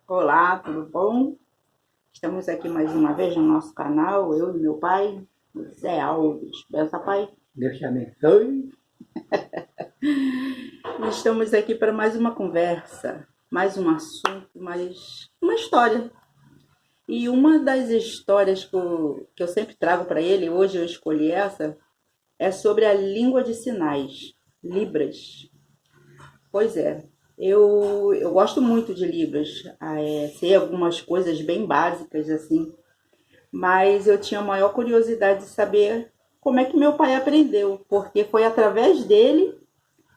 Olá, tudo bom? Estamos aqui mais uma vez no nosso canal, eu e meu pai, Zé Alves. Benção, pai. Deus te abençoe. Estamos aqui para mais uma conversa, mais um assunto, mais uma história. E uma das histórias que eu sempre trago para ele, hoje eu escolhi essa, é sobre a língua de sinais, Libras. Pois é, eu gosto muito de Libras, sei algumas coisas bem básicas assim, mas eu tinha a maior curiosidade de saber como é que meu pai aprendeu, porque foi através dele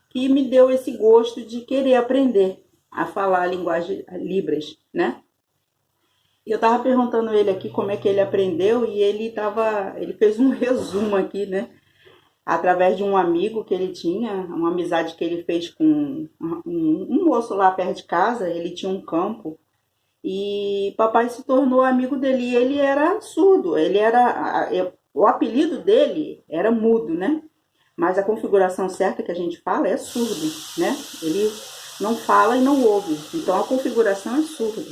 que me deu esse gosto de querer aprender a falar a linguagem Libras, né? Eu estava perguntando ele aqui como é que ele aprendeu e ele fez um resumo aqui, né? Através de um amigo que ele tinha, uma amizade que ele fez com um moço lá perto de casa, ele tinha um campo e papai se tornou amigo dele. E ele era surdo, o apelido dele era mudo, né? Mas a configuração certa que a gente fala é surdo, né? Ele não fala e não ouve. Então a configuração é surdo,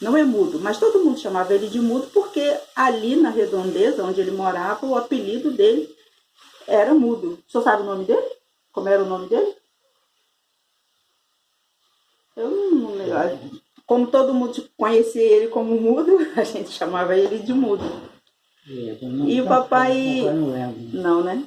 não é mudo. Mas todo mundo chamava ele de mudo porque ali na redondeza onde ele morava, o apelido dele era mudo. O senhor sabe o nome dele? Como era o nome dele? Eu não lembro. Como todo mundo conhecia ele como mudo, a gente chamava ele de mudo. E o papai. Não lembro. Não, né?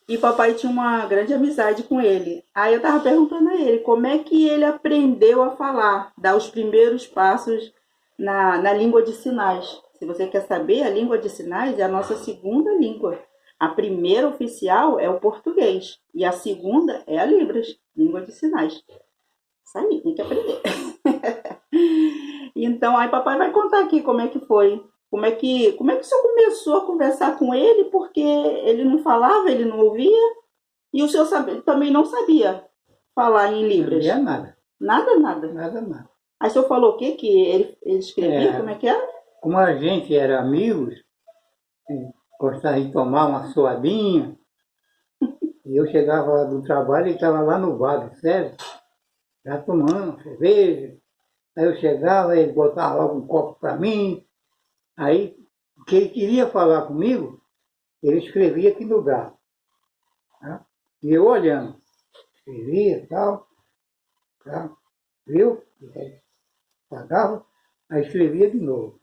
E o papai tinha uma grande amizade com ele. Aí eu tava perguntando a ele como é que ele aprendeu a falar, dar os primeiros passos na língua de sinais. Se você quer saber, a língua de sinais é a nossa segunda língua. A primeira oficial é o português e a segunda é a Libras, língua de sinais. Isso aí, tem que aprender. Então, aí papai vai contar aqui como é que foi. Como é que o senhor começou a conversar com ele, porque ele não falava, ele não ouvia, e o senhor também não sabia falar em Não Libras? sabia nada. Nada, nada. Nada, nada. Aí o senhor falou o quê? Que ele escrevia? É, Como é que era? como a gente era amigos, gostava de tomar uma suadinha, e eu chegava do trabalho e estava lá no bar, sério, já tomando cerveja. Aí eu chegava, ele botava logo um copo para mim, aí, que ele queria falar comigo, ele escrevia aqui no braço. Tá? E eu olhando, escrevia e tal, tá? Viu? Pagava, aí escrevia de novo.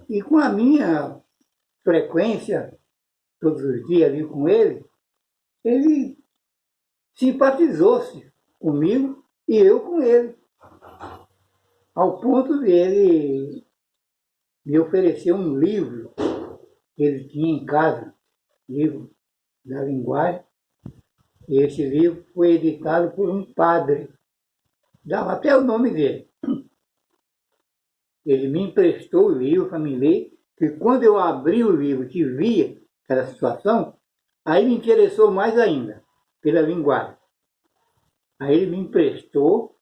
E com a minha frequência, todos os dias ali com ele simpatizou-se comigo e eu com ele, ao ponto de ele me oferecer um livro que ele tinha em casa, livro da linguagem, e esse livro foi editado por um padre, dava até o nome dele. Ele me emprestou o livro para me ler, e quando eu abri o livro que via aquela situação, aí me interessou mais ainda pela linguagem. Aí ele me emprestou,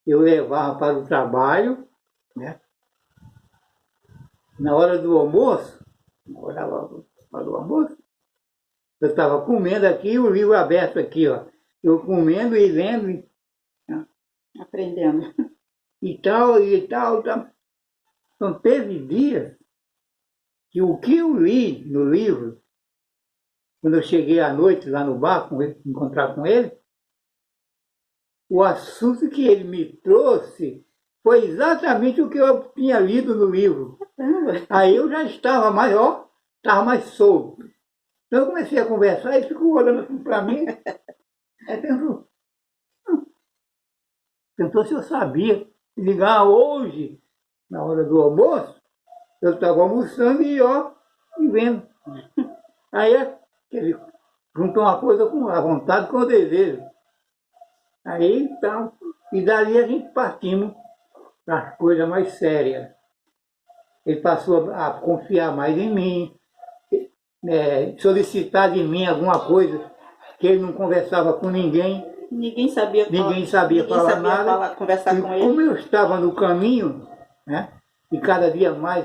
eu levava para o trabalho, né? Na hora do almoço, para o almoço, eu estava comendo aqui, o livro aberto aqui, ó. Eu comendo e lendo, Aprendendo. e tal, e tal, tal. Então teve dias que o que eu li no livro, quando eu cheguei à noite lá no bar, encontrar com ele, o assunto que ele me trouxe foi exatamente o que eu tinha lido no livro. Aí eu já estava maior, estava mais solto. Então eu comecei a conversar e ele ficou olhando assim para mim. Aí pensou se eu sabia. Ligar hoje, na hora do almoço, eu estava almoçando e ó, e vendo. Aí ele juntou uma coisa com a vontade com o desejo. Aí então, e dali a gente partimos para as coisas mais sérias. Ele passou a confiar mais em mim, solicitar de mim alguma coisa que ele não conversava com ninguém, Ninguém sabia falar nada. conversar E com ele. como eu estava no caminho, né, e cada dia mais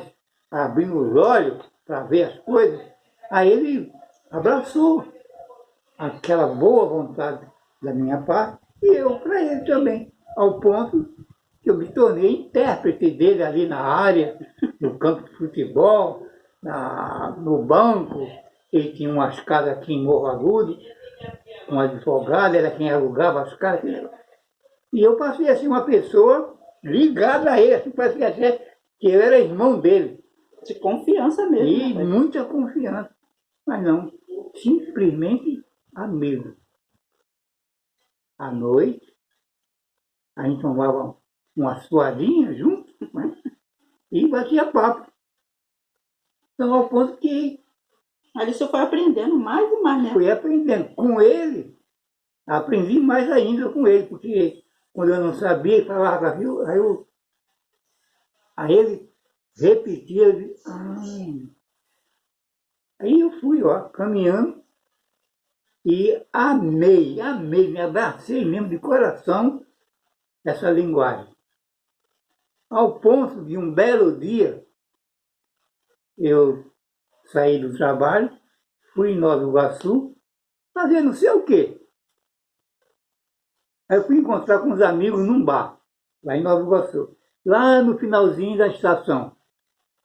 abrindo os olhos para ver as coisas, aí ele abraçou aquela boa vontade da minha parte e eu para ele também, ao ponto que eu me tornei intérprete dele ali na área, no campo de futebol, no banco. Ele tinha umas casas aqui em Morro Agudo, um advogado, era quem alugava as casas. E eu passei assim uma pessoa ligada a ele, assim, parecia que eu era irmão dele. De confiança mesmo. E Né? muita confiança. Mas não, simplesmente amigo. À noite, a gente tomava uma suadinha junto, né? E batia papo. Então, ao ponto que Ali você foi aprendendo mais e mais, né? fui aprendendo. Com ele, aprendi mais ainda com ele, porque quando eu não sabia, ele falava, viu? Aí ele repetia, eu disse, Aí eu fui, ó, caminhando e amei, me abracei mesmo de coração essa linguagem. Ao ponto de um belo dia, eu saí do trabalho, fui em Nova Iguaçu, fazer não sei o quê. Aí eu fui encontrar com uns amigos num bar, lá em Nova Iguaçu, lá no finalzinho da estação,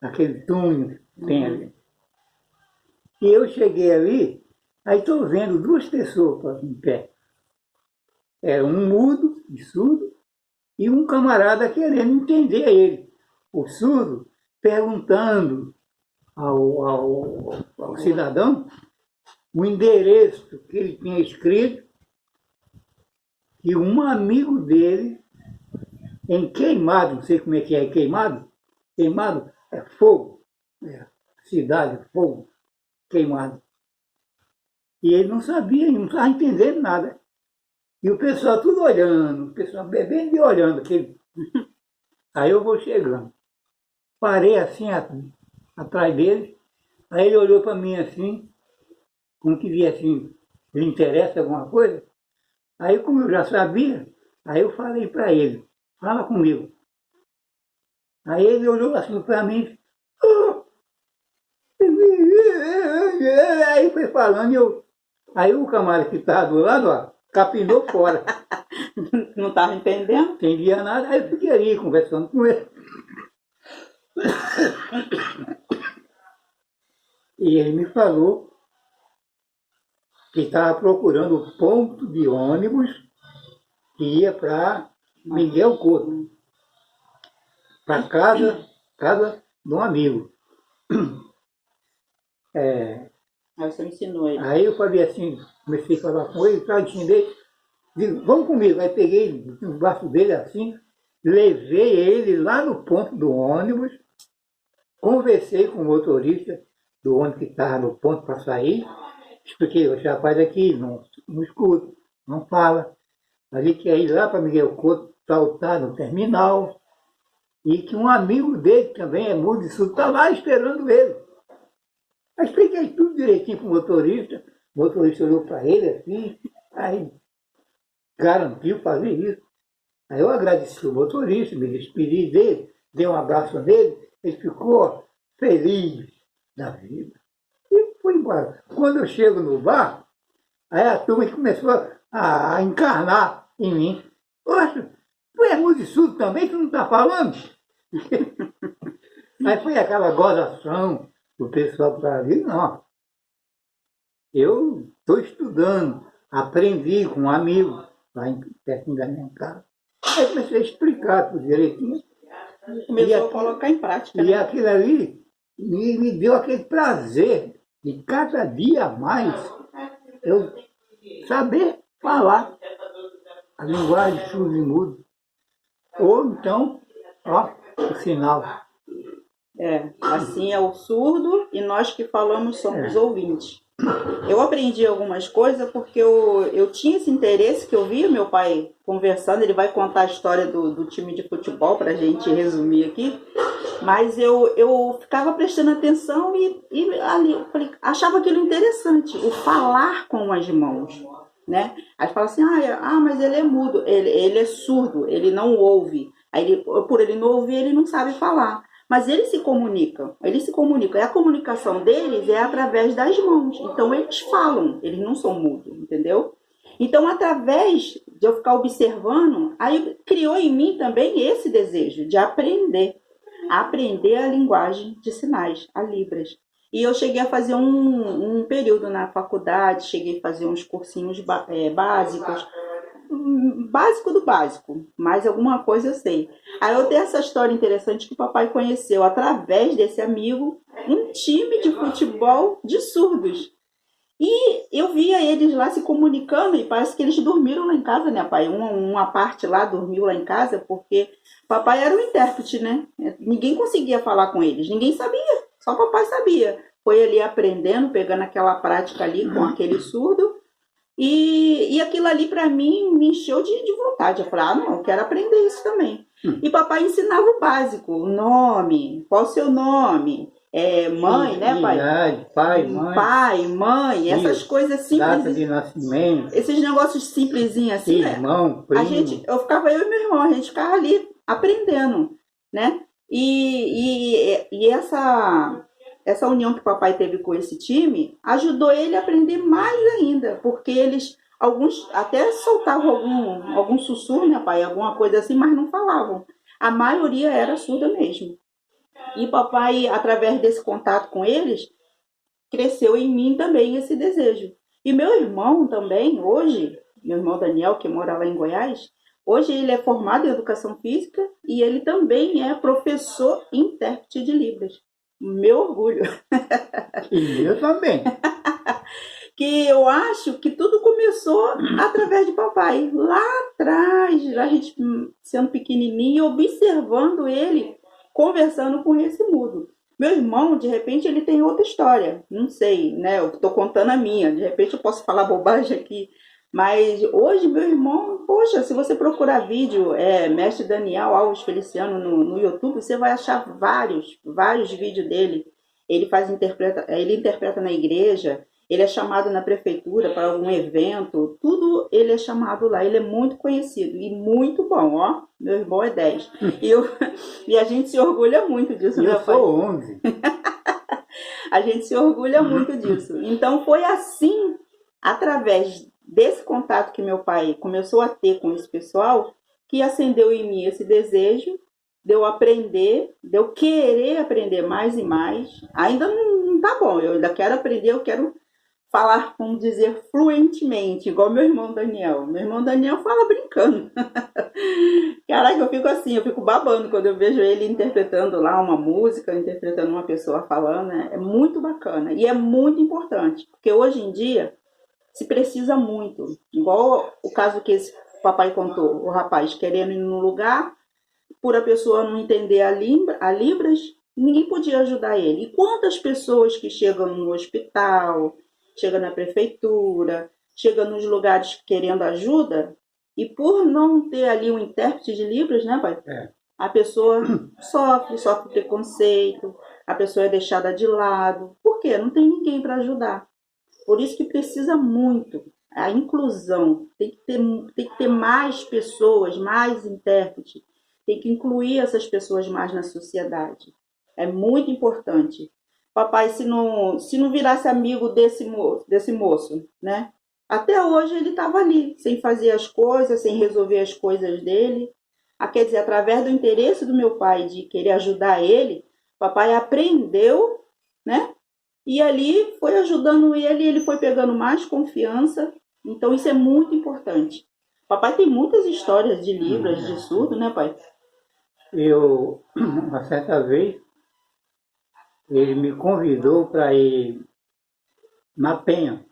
aquele túnel que tem ali. E eu cheguei ali, aí estou vendo duas pessoas em pé. Era um mudo e surdo e um camarada querendo entender ele. O surdo perguntando ao cidadão o endereço que ele tinha escrito e um amigo dele em Queimado, não sei como é que é Queimado, Queimado é fogo, cidade, fogo, Queimado. E ele não sabia, ele não estava entendendo nada. E o pessoal tudo olhando, o pessoal bebendo e olhando. Aquele... Aí eu vou chegando. Parei assim atrás dele, aí ele olhou para mim assim, como que via assim, lhe interessa alguma coisa? Aí como eu já sabia, aí eu falei para ele, fala comigo. Aí ele olhou assim para mim, aí foi falando, aí o camarada que estava do lado, ó, capinou fora. Não estava entendendo? Não entendia nada, aí eu fiquei ali conversando com ele. E ele me falou que estava procurando o ponto de ônibus que ia para Miguel Couto, para casa de um amigo. Aí você me ensinou ele. Aí eu falei assim, comecei a falar com ele, traduzindo dele, digo, vamos comigo. Aí peguei no braço dele assim, levei ele lá no ponto do ônibus, conversei com o motorista do ônibus que estava no ponto para sair, expliquei, o rapaz aqui não escuta, não fala, mas ele quer ir lá para Miguel Couto, saltar no terminal, e que um amigo dele, que também é mudo e surdo, está lá esperando ele. Aí expliquei tudo direitinho para o motorista olhou para ele assim, aí garantiu fazer isso. Aí eu agradeci o motorista, me despedi dele, dei um abraço nele, ele ficou feliz da vida. E foi embora. Quando eu chego no bar, aí a turma começou a encarnar em mim. Poxa, tu é mudo e surdo também, tu não está falando? Aí foi aquela gozação do pessoal para ali, não. Eu estou estudando, aprendi com um amigo, lá perto da minha casa. Aí comecei a explicar tudo direitinho. Começou a colocar em prática. E né? aquilo ali me deu aquele prazer de cada dia mais eu saber falar a linguagem surdo e mudo. Ou então, ó, o sinal. Assim é o surdo e nós que falamos somos ouvintes. Eu aprendi algumas coisas porque eu tinha esse interesse que eu via meu pai conversando, ele vai contar a história do time de futebol para a gente resumir aqui, mas eu ficava prestando atenção e ali achava aquilo interessante, o falar com as mãos, né? Aí fala assim, mas ele é mudo, ele é surdo, ele não ouve, aí por ele não ouvir ele não sabe falar. Mas eles se comunicam. E a comunicação deles é através das mãos. Então eles falam, eles não são mudos, entendeu? Então, através de eu ficar observando, aí criou em mim também esse desejo de aprender a linguagem de sinais, a Libras. E eu cheguei a fazer um período na faculdade, cheguei a fazer uns cursinhos básicos, básico do básico, mas alguma coisa eu sei. Aí eu tenho essa história interessante que o papai conheceu, através desse amigo, um time de futebol de surdos. E eu via eles lá se comunicando e parece que eles dormiram lá em casa, né, pai? Uma parte lá dormiu lá em casa porque papai era o intérprete, né? Ninguém conseguia falar com eles, ninguém sabia, só papai sabia. Foi ali aprendendo, pegando aquela prática ali com aquele surdo. E aquilo ali para mim me encheu de vontade. Eu falei, ah, não, eu quero aprender isso também. E papai ensinava o básico, o nome, qual o seu nome? Mãe, né, pai? Idade, pai, mãe. Pai, mãe, essas coisas simples. Data de nascimento. Esses negócios simplesinhos assim, irmão, primo. eu ficava, eu e meu irmão, a gente ficava ali aprendendo, né? E essa união que o papai teve com esse time ajudou ele a aprender mais ainda, porque alguns até soltavam algum sussurro, né, pai? Alguma coisa assim, mas não falavam. A maioria era surda mesmo. E papai, através desse contato com eles, cresceu em mim também esse desejo. E meu irmão também, hoje, meu irmão Daniel, que mora lá em Goiás, hoje ele é formado em Educação Física e ele também é professor e intérprete de Libras. Meu orgulho. E eu também. Que eu acho que tudo começou através de papai. Lá atrás, a gente sendo pequenininho, observando ele, conversando com esse mudo. Meu irmão, de repente, ele tem outra história. Não sei, né? Eu estou contando a minha. De repente eu posso falar bobagem aqui. Mas hoje, meu irmão, poxa, se você procurar vídeo, Mestre Daniel Alves Feliciano no YouTube, você vai achar vários vídeos dele. Ele interpreta na igreja, ele é chamado na prefeitura para algum evento, tudo ele é chamado lá. Ele é muito conhecido e muito bom, ó. Meu irmão é 10. E a gente se orgulha muito disso, né, pai? Eu sou 11. A gente se orgulha muito disso. Então foi assim, através desse contato que meu pai começou a ter com esse pessoal, que acendeu em mim esse desejo de eu aprender, de eu querer aprender mais e mais. Ainda não tá bom, eu ainda quero aprender, eu quero falar, vamos dizer, fluentemente, igual meu irmão Daniel. Meu irmão Daniel fala brincando. Caraca, eu fico assim, eu fico babando quando eu vejo ele interpretando lá uma música, interpretando uma pessoa falando. É muito bacana e é muito importante, porque hoje em dia se precisa muito. Igual o caso que esse papai contou, o rapaz querendo ir num lugar, por a pessoa não entender a Libras, ninguém podia ajudar ele. E quantas pessoas que chegam no hospital, chegam na prefeitura, chegam nos lugares querendo ajuda, e por não ter ali um intérprete de Libras, né, pai? A pessoa sofre preconceito, a pessoa é deixada de lado. Por quê? Não tem ninguém para ajudar. Por isso que precisa muito a inclusão. Tem que ter mais pessoas, mais intérpretes. Tem que incluir essas pessoas mais na sociedade. É muito importante. Papai, se não virasse amigo desse moço, né? Até hoje ele estava ali, sem fazer as coisas, sem resolver as coisas dele. Quer dizer, através do interesse do meu pai de querer ajudar ele, papai aprendeu, né? E ali foi ajudando ele foi pegando mais confiança. Então isso é muito importante. Papai tem muitas histórias de Libras, de surdo, né, pai? Eu, uma certa vez, ele me convidou para ir na Penha,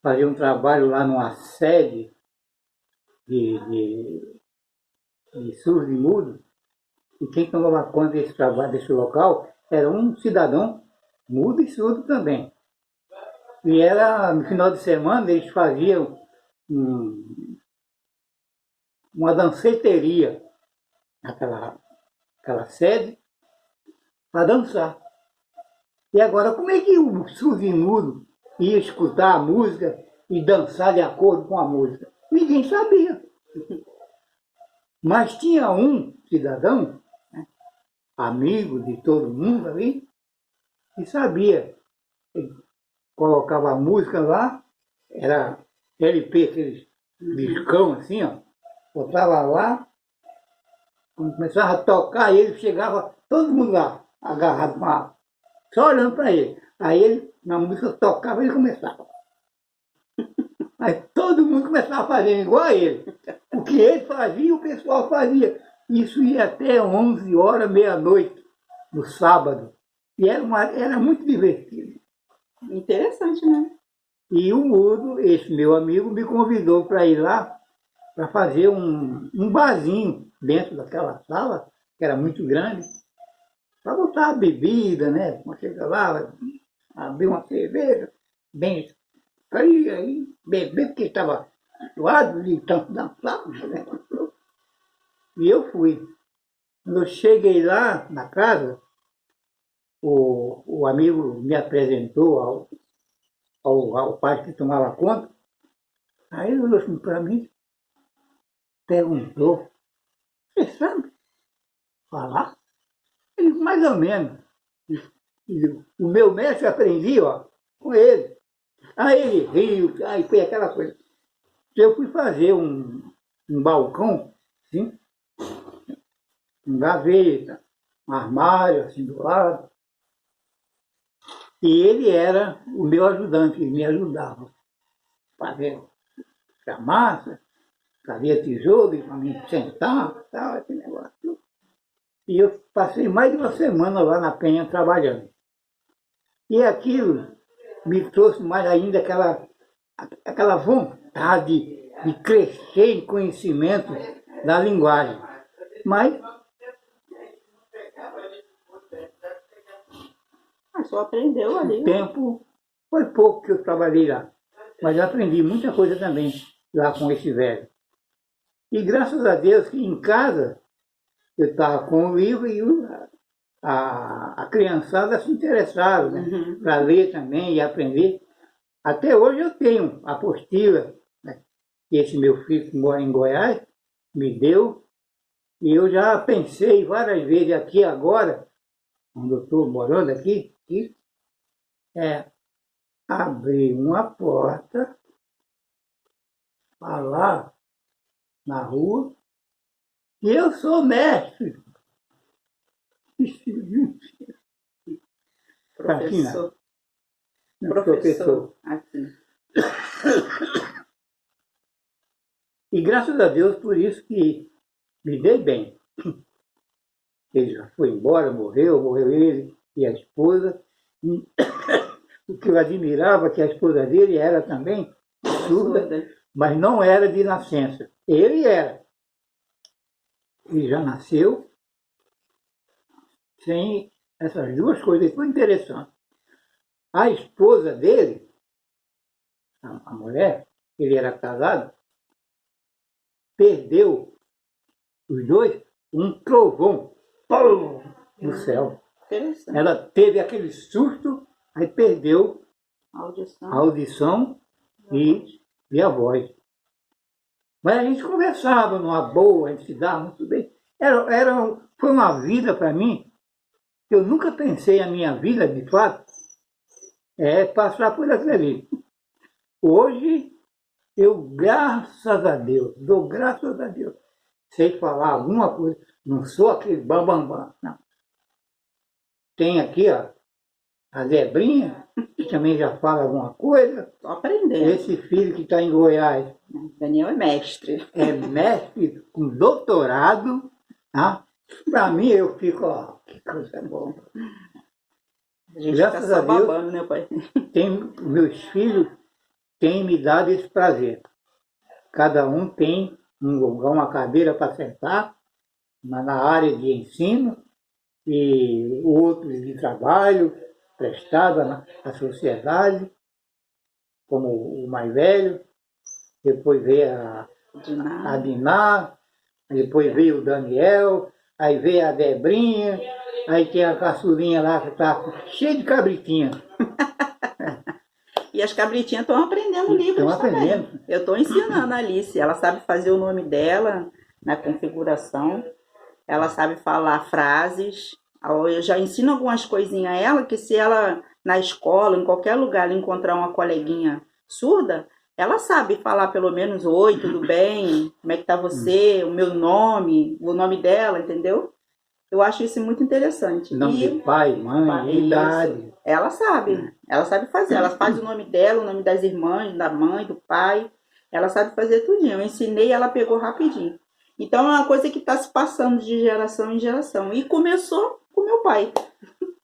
fazer um trabalho lá numa sede de surdo e mudo. E quem tomava conta desse trabalho, desse local, era um cidadão mudo e surdo também. E era, no final de semana, eles faziam uma danceteria naquela sede para dançar. E agora, como é que o surdo e mudo ia escutar a música e dançar de acordo com a música? Ninguém sabia. Mas tinha um cidadão, né, amigo de todo mundo ali, que sabia. Ele colocava a música lá, era LP, aqueles discão assim, ó. Botava lá, quando começava a tocar, ele chegava, todo mundo lá, agarrado, só olhando para ele. Aí ele, na música tocava, ele começava. Aí todo mundo começava a fazer igual a ele. O que ele fazia, o pessoal fazia. Isso ia até 11 horas, meia-noite, no sábado. E era muito divertido. Interessante, né? E o Mudo, esse meu amigo, me convidou para ir lá para fazer um barzinho dentro daquela sala, que era muito grande, para botar a bebida, né? Quando chega lá, abrir uma cerveja, bem fria, e beber, porque estava suado de tanto dançar, né? E eu fui. Quando eu cheguei lá na casa, o amigo me apresentou ao pai que tomava conta. Aí ele olhou assim para mim, perguntou, você sabe falar? Ele disse, mais ou menos. O meu mestre aprendi, ó, com ele. Aí ele riu, aí foi aquela coisa. Eu fui fazer um balcão, assim, com gaveta, um armário, assim, do lado. E ele era o meu ajudante, ele me ajudava a fazer a massa, fazia tijolo para mim sentar, tal, esse negócio. E eu passei mais de uma semana lá na Penha trabalhando. E aquilo me trouxe mais ainda aquela vontade de crescer em conhecimento da linguagem. Mas Só aprendeu ali. o tempo foi pouco que eu trabalhei lá. Mas eu aprendi muita coisa também lá com esse velho. E graças a Deus que em casa eu estava com o livro e a criançada se interessava, né? Para ler também e aprender. Até hoje eu tenho a apostila, né, que esse meu filho que mora em Goiás me deu. E eu já pensei várias vezes aqui agora, onde eu estou morando aqui, abrir uma porta, falar na rua, e eu sou mestre. Professor. Professor. Assim. E graças a Deus por isso que me dei bem. Ele já foi embora, morreu ele e a esposa. E o que eu admirava que a esposa dele era também surda, mas não era de nascença. Ele era. E já nasceu sem essas duas coisas. Foi interessante. A esposa dele, a mulher, ele era casado, perdeu os dois um trovão no céu. Ela teve aquele susto, aí perdeu a audição e a voz. Mas a gente conversava numa boa, a gente se dava muito bem. Foi uma vida para mim, que eu nunca pensei a minha vida, de fato, passar por aquilo ali. Hoje, eu, graças a Deus, dou graças a Deus, sei falar alguma coisa, não sou aquele bambambam, não. Tem aqui, ó, a Zebrinha, que também já fala alguma coisa. Estou aprendendo. Esse filho que está em Goiás. Daniel é mestre. É mestre com doutorado. Tá? Para mim, eu fico, ó, que coisa boa. A gente graças fica só a Deus, babando, né, pai? Meus filhos têm me dado esse prazer. Cada um tem um lugar, uma cadeira para sentar, na área de ensino, e outros de trabalho, prestado à sociedade, como o mais velho. Depois veio a Diná, depois veio o Daniel, aí veio a Debrinha, aí tem a caçulinha lá que está cheia de cabritinha. E as cabritinhas estão aprendendo livros também. Eu estou ensinando a Alice, ela sabe fazer o nome dela na configuração, ela sabe falar frases. Eu já ensino algumas coisinhas a ela, que se ela, na escola, em qualquer lugar, encontrar uma coleguinha surda, ela sabe falar pelo menos oi, tudo bem, como é que tá você, o meu nome, o nome dela, entendeu? Eu acho isso muito interessante. Nome de pai, mãe, Isso, idade. ela sabe fazer, ela faz o nome dela, o nome das irmãs, da mãe, do pai, ela sabe fazer tudinho. Eu ensinei, ela pegou rapidinho. Então é uma coisa que está se passando de geração em geração. E começou com meu pai.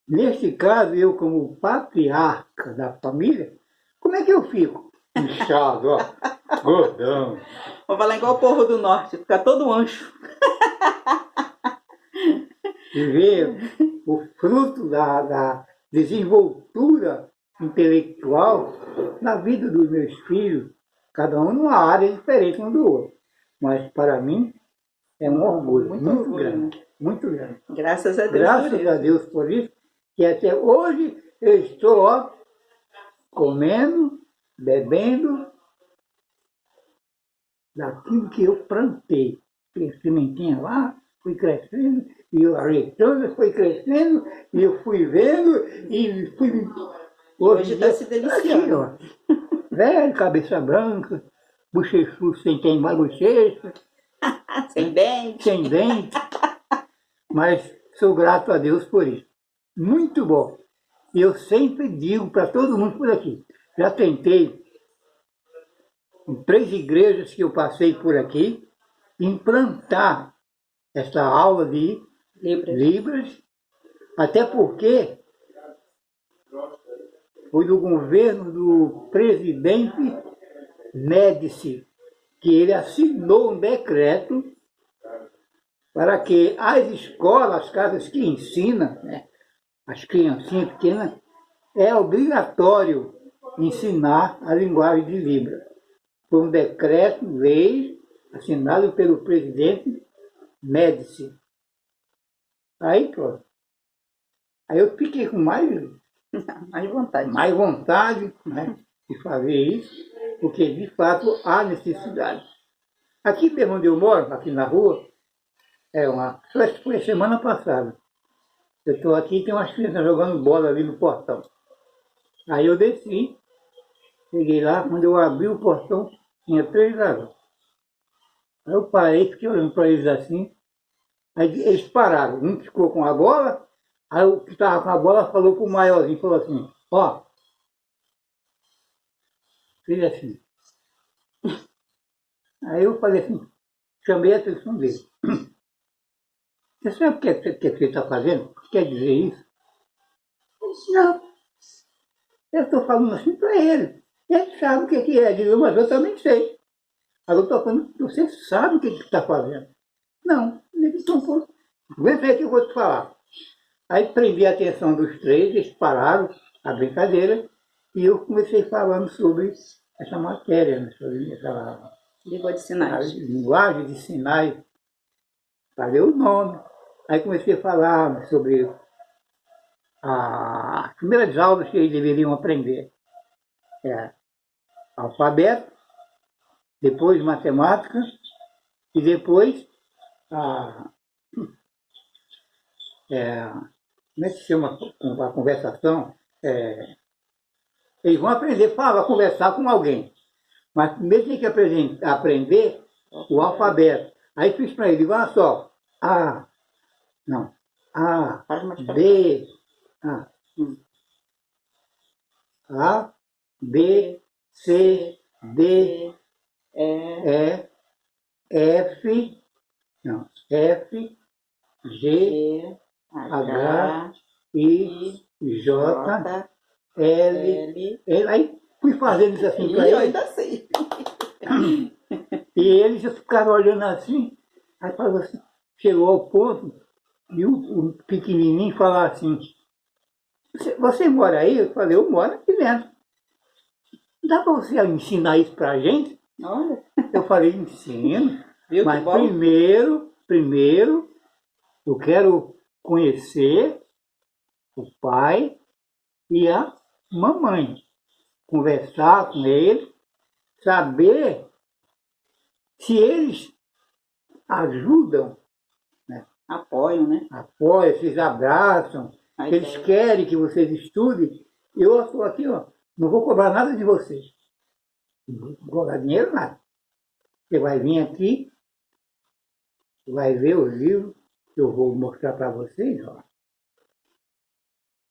Neste caso, eu como patriarca da família, como é que eu fico? Inchado, ó, gordão. Vou falar igual o povo do norte, fica todo ancho. E ver o fruto da desenvoltura intelectual na vida dos meus filhos, cada um numa área diferente um do outro. Mas para mim é um orgulho Muito muito orgulho, grande, muito grande. Graças a Deus. Graças a Deus por isso, que até hoje eu estou ó, comendo, bebendo daquilo que eu plantei. Aquele sementinha lá, fui crescendo, e a azeitona foi crescendo, e eu fui vendo, e fui... Hoje está se deliciando. Aqui, ó, velho, cabeça branca, bochechudo sem queimar bochecha, Sem dente. sem dente, mas sou grato a Deus por isso. Muito bom. E eu sempre digo para todo mundo por aqui, já tentei em 3 igrejas que eu passei por aqui, implantar essa aula de Libras, até porque foi do governo do presidente Médici, que ele assinou um decreto para que as escolas, as casas que ensinam, né, as criancinhas pequenas, é obrigatório ensinar a linguagem de Libras. Foi um decreto-lei assinado pelo presidente Médici. Aí, pronto. Aí eu fiquei com mais vontade, né, de fazer isso, porque de fato há necessidade. Aqui mesmo onde eu moro, aqui na rua, foi semana passada. Eu estou aqui e tem umas crianças jogando bola ali no portão. Aí eu desci, cheguei lá, quando eu abri o portão, tinha 3 garotos. Aí eu parei, fiquei olhando para eles assim, aí eles pararam, um ficou com a bola, aí o que estava com a bola falou para o maiorzinho, falou assim, ó, fez assim. Aí eu falei assim, chamei a atenção dele. Você sabe o que você está fazendo? O que quer dizer isso? Ele disse, não, eu estou falando assim para ele. Ele sabe o que é, digo, mas eu também sei. Aí eu estou falando, você sabe o que está fazendo? Não, ele disse, então, pô, aguenta aí que eu vou te falar. Aí prendi a atenção dos 3, eles pararam a brincadeira e eu comecei falando sobre essa matéria, né, sobre essa Língua de sinais. linguagem de sinais. Falei o nome. Aí comecei a falar sobre as primeiras aulas que eles deveriam aprender. Alfabeto, depois matemática e depois como é que se chama a conversação? Eles vão aprender a falar, conversar com alguém. Mas primeiro tem que aprender o alfabeto. Aí fiz para ele, olha só, A, B, A, B, C, D, E, F, G, H, I, J, L. Aí fui fazendo isso assim para Eu ele. ainda sei. E eles ficaram olhando assim, aí falou assim, chegou ao ponto, e o pequenininho falou assim, você mora aí? Eu falei, eu moro aqui dentro. Dá para você ensinar isso para a gente? Olha. Eu falei, ensino, Viu, mas que bom? primeiro eu quero conhecer o pai e a mamãe, conversar com eles, saber se eles ajudam, Apoio, né? apoiam, se abraçam, A se eles ideia. querem que vocês estudem, eu estou aqui, ó, não vou cobrar nada de vocês. Não vou dar dinheiro nada. Você vai vir aqui, vai ver os livros que eu vou mostrar para vocês, ó.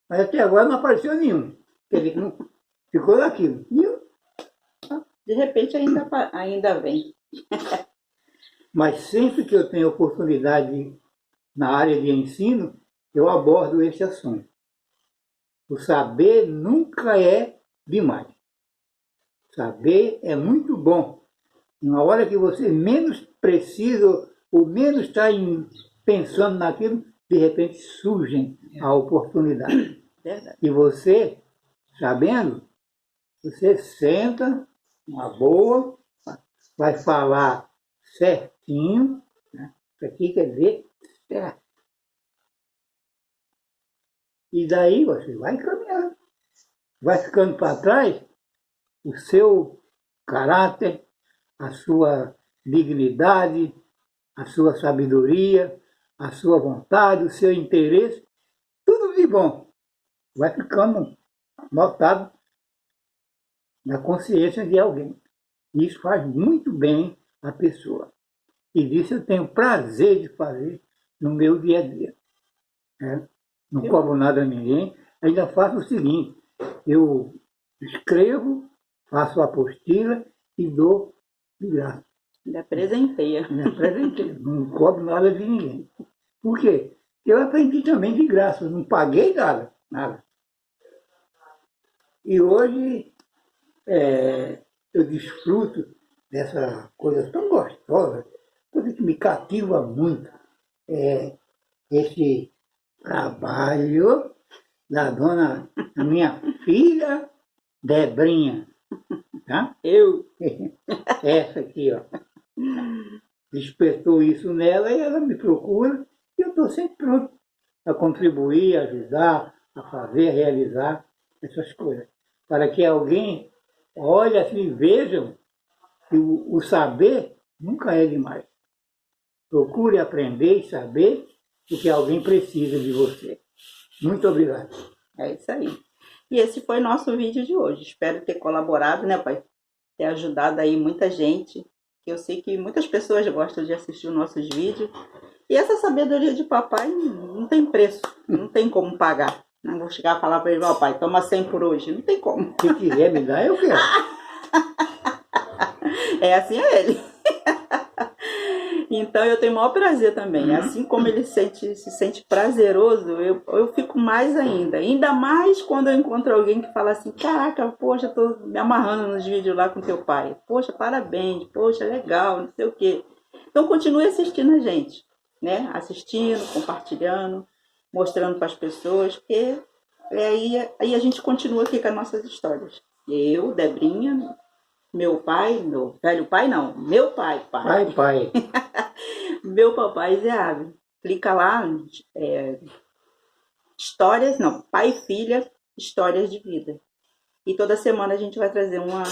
Mas até agora não apareceu nenhum. Quer dizer, não ficou daquilo. De repente ainda vem. Mas sempre que eu tenho oportunidade na área de ensino, eu abordo esse assunto. O saber nunca é demais. Saber é muito bom. Na hora que você menos precisa ou menos está pensando naquilo, de repente surge a oportunidade. Verdade. E você, sabendo, você senta, uma boa, vai falar certinho, né? Isso aqui quer dizer certo. E daí você vai caminhando. Vai ficando para trás o seu caráter, a sua dignidade, a sua sabedoria, a sua vontade, o seu interesse, tudo de bom. Vai ficando notado na consciência de alguém. E isso faz muito bem à pessoa. E disso eu tenho prazer de fazer no meu dia a dia. Né? Não cobro nada a ninguém. Ainda faço o seguinte, eu escrevo, faço a apostila e dou de graça. Ainda presenteia. Ainda presenteio. Não cobro nada de ninguém. Por quê? Eu aprendi também de graça, não paguei nada. Nada. E hoje eu desfruto dessa coisa tão gostosa, coisa que me cativa muito, esse trabalho da da minha filha Debrinha. Tá? Eu. Essa aqui, ó. Despertou isso nela e ela me procura e eu estou sempre pronto a contribuir, a ajudar, a fazer, a realizar essas coisas. Para que alguém olhe assim e veja que o saber nunca é demais. Procure aprender e saber o que alguém precisa de você. Muito obrigado. É isso aí. E esse foi nosso vídeo de hoje. Espero ter colaborado, né, pai? Ter ajudado aí muita gente. Eu sei que muitas pessoas gostam de assistir os nossos vídeos. E essa sabedoria de papai não tem preço. Não tem como pagar. Não vou chegar a falar para ele, papai, toma 100 por hoje. Não tem como. Se quiser me dar, eu quero. É assim é ele. Então eu tenho o maior prazer também. Assim como ele se sente prazeroso, eu fico mais ainda. Ainda mais quando eu encontro alguém que fala assim, caraca, poxa, eu tô me amarrando nos vídeos lá com teu pai. Poxa, parabéns, poxa, legal, não sei o quê. Então continue assistindo a gente, né? Assistindo, compartilhando, mostrando para as pessoas, porque aí a gente continua aqui com as nossas histórias. Eu, Debrinha, meu pai, meu velho pai não, meu pai. Pai. Meu papai Zé Ave. Clica lá, histórias, não, pai e filha, histórias de vida. E toda semana a gente vai trazer uma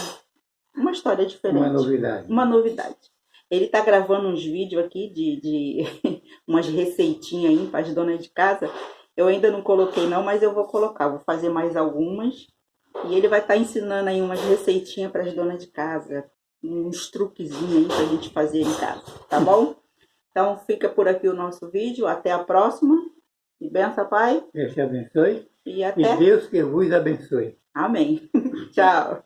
história diferente. Uma novidade. Ele tá gravando uns vídeos aqui de umas receitinhas aí para as donas de casa. Eu ainda não coloquei não, mas eu vou colocar. Vou fazer mais algumas. E ele vai estar ensinando aí umas receitinhas para as donas de casa. Uns truquezinhos aí pra gente fazer em casa. Tá bom? Então fica por aqui o nosso vídeo. Até a próxima. E benção, pai. Deus te abençoe. E até. E Deus que vos abençoe. Amém. Tchau.